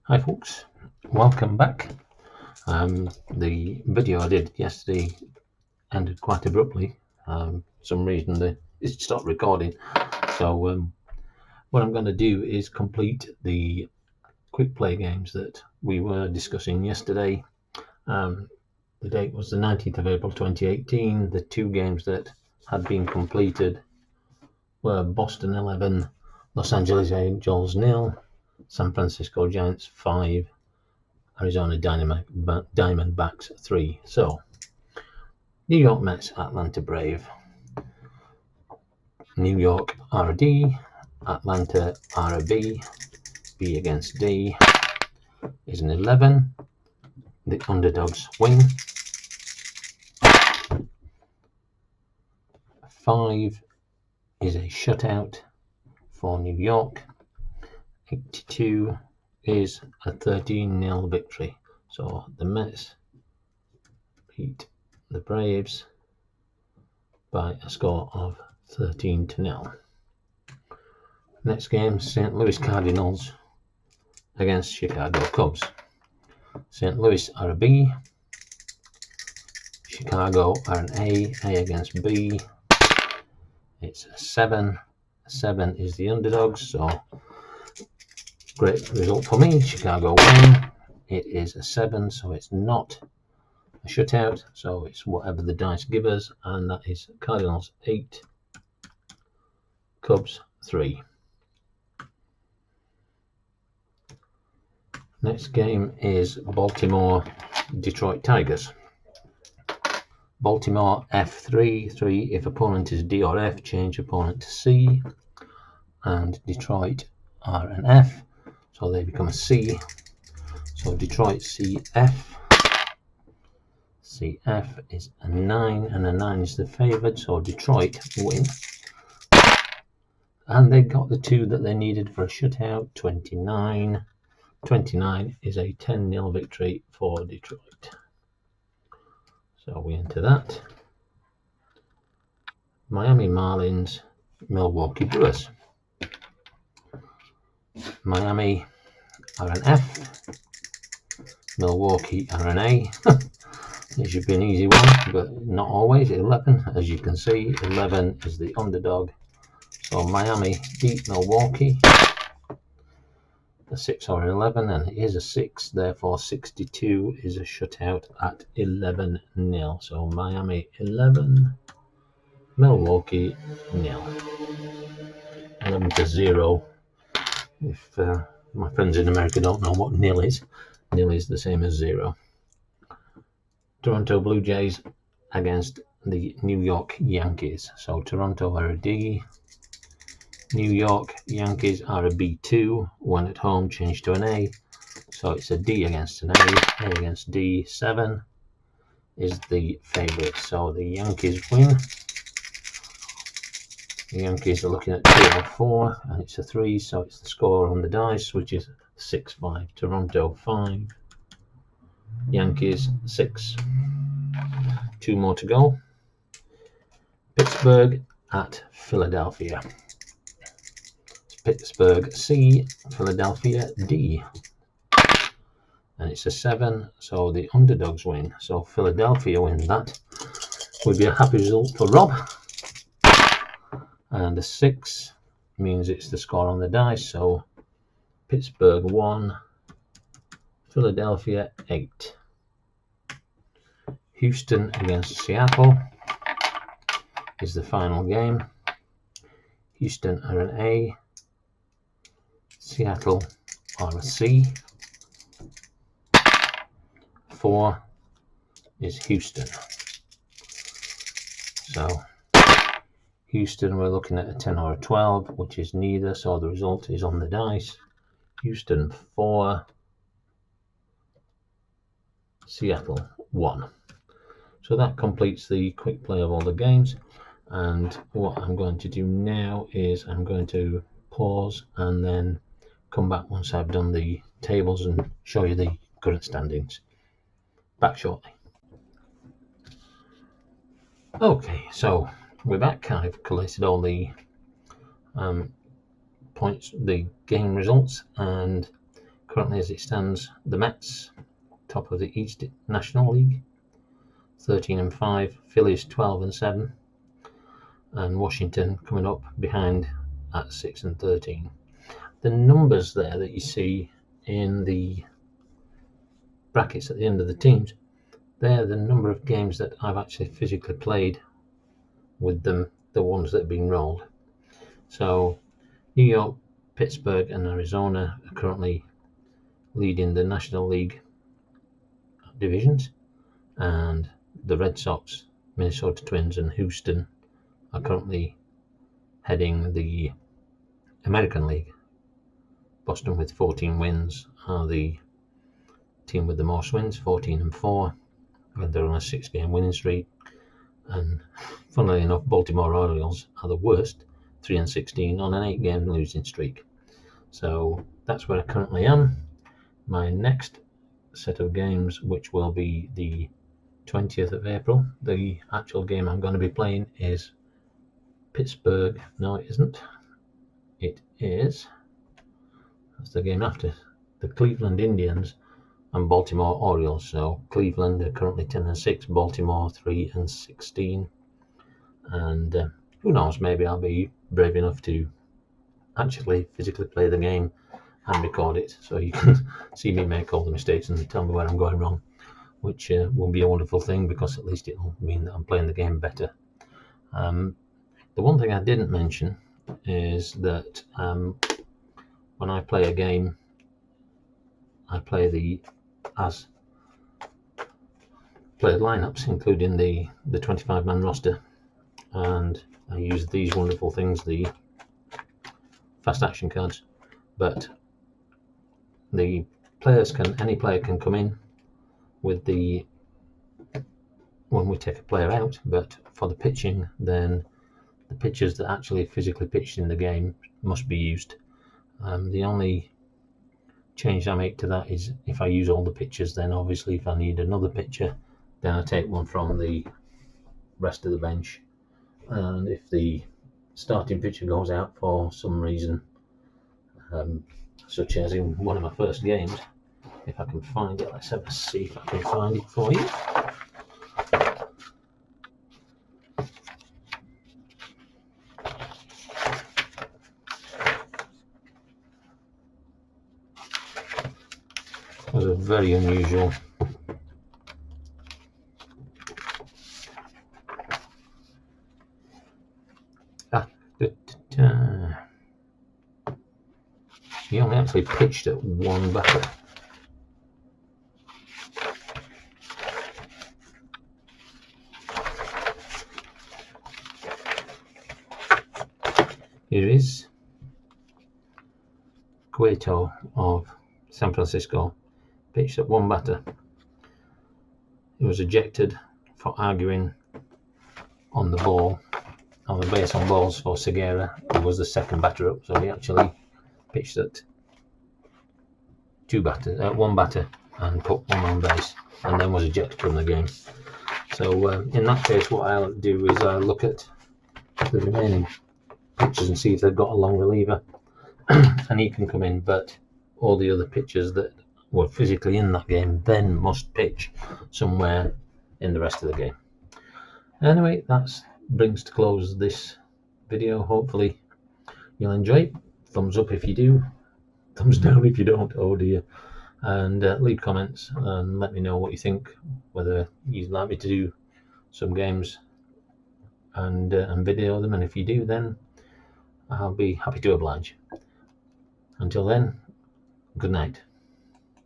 Hi folks, welcome back. The video I did yesterday ended quite abruptly. For some reason it stopped recording. So what I'm going to do is complete the quick play games that we were discussing yesterday. The date was the 19th of April 2018. The two games that had been completed were Boston 11, Los Angeles Angels 0, San Francisco Giants 5, Arizona Diamondbacks 3. So, New York Mets, Atlanta Brave. New York are a D, Atlanta are a B. B against D is an 11. The underdogs win. 5 is a shutout for New York. 82 is a 13-0 victory. So the Mets beat the Braves by a score of 13-0. Next game, St. Louis Cardinals against Chicago Cubs. St. Louis are a B, Chicago are an A against B. It's a 7. 7 is the underdogs, so great result for me. Chicago win. It is a 7, so it's not a shutout, so it's whatever the dice give us, and that is Cardinals 8, Cubs 3. Next game is Baltimore Detroit Tigers. Baltimore F3, 3 if opponent is D or F, change opponent to C, and Detroit are an F, so they become a C. So Detroit CF. CF is a 9, and a 9 is the favoured, so Detroit win. And they got the 2 that they needed for a shutout, 29. 29 is a 10-0 victory for Detroit. So we enter that. Miami Marlins, Milwaukee Brewers. Miami are an F, Milwaukee are an A. It should be an easy one, but not always. 11, as you can see, 11 is the underdog. So Miami beat Milwaukee. A 6 or an 11, and it is a 6, therefore 62 is a shutout at 11-0. So Miami 11, Milwaukee 0. 11-0. If my friends in America don't know what nil is the same as 0. Toronto Blue Jays against the New York Yankees. So Toronto are a D, New York Yankees are a B2. When at home, change to an A. So it's a D against an A against D. 7 is the favourite. So the Yankees win. The Yankees are looking at 2 or 4, and it's a 3, so it's the score on the dice, which is 6-5. Toronto 5, Yankees 6. 2 more to go. Pittsburgh at Philadelphia. Pittsburgh C, Philadelphia D. And it's a 7, so the underdogs win. So Philadelphia wins that. Would be a happy result for Rob. And a 6 means it's the score on the dice, so Pittsburgh 1, Philadelphia 8. Houston against Seattle is the final game. Houston are an A, Seattle are a C. 4 is Houston. So Houston, we're looking at a 10 or a 12, which is neither, so the result is on the dice. Houston 4, Seattle 1. So that completes the quick play of all the games. And what I'm going to do now is I'm going to pause and then come back once I've done the tables and show you the current standings. Back shortly. Okay, so we're back. I've collated all the points, the game results, and currently as it stands, the Mets, top of the East National League, 13-5, Phillies 12-7, and Washington coming up behind at 6-13. The numbers there that you see in the brackets at the end of the teams, they're the number of games that I've actually physically played with them, the ones that have been rolled. So New York, Pittsburgh and Arizona are currently leading the National League divisions, and the Red Sox, Minnesota Twins and Houston are currently heading the American League. Boston with 14 wins are the team with the most wins, 14-4, and they're on a 6-game winning streak. And funnily enough, Baltimore Orioles are the worst, 3-16 on an 8-game losing streak. So that's where I currently am. My next set of games, which will be the 20th of April, the actual game I'm going to be playing is Pittsburgh. No, it isn't. It is, that's the game after, the Cleveland Indians and Baltimore Orioles. So Cleveland are currently 10-6, Baltimore 3-16, and who knows, maybe I'll be brave enough to actually physically play the game and record it, so you can see me make all the mistakes and tell me where I'm going wrong, which will be a wonderful thing, because at least it'll mean that I'm playing the game better. The one thing I didn't mention is that when I play a game, I play the lineups, including the 25-man roster, and I use these wonderful things, the fast action cards. But the players any player can come in with when we take a player out, but for the pitching, then the pitchers that actually physically pitched in the game must be used. The only change I make to that is if I use all the pitchers, then obviously if I need another pitcher, then I take one from the rest of the bench. And if the starting pitcher goes out for some reason, such as in one of my first games, if I can find it, let's have a see if I can find it for you. It was a very unusual he only actually pitched at one batter. Here is Cueto of San Francisco, pitched at one batter. He was ejected for arguing on the ball, on the base on balls for Segura, who was the second batter up. So he actually pitched at one batter and put one on base, and then was ejected from the game. So in that case, what I'll do is I'll look at the remaining pitchers and see if they've got a long reliever, and he can come in. But all the other pitchers that were physically in that game then must pitch somewhere in the rest of the game. Anyway, that brings to close this video. Hopefully you'll enjoy it. Thumbs up if you do, thumbs down if you don't, oh dear, and leave comments and let me know what you think, whether you'd like me to do some games and video them, and if you do, then I'll be happy to oblige. Until then, good night.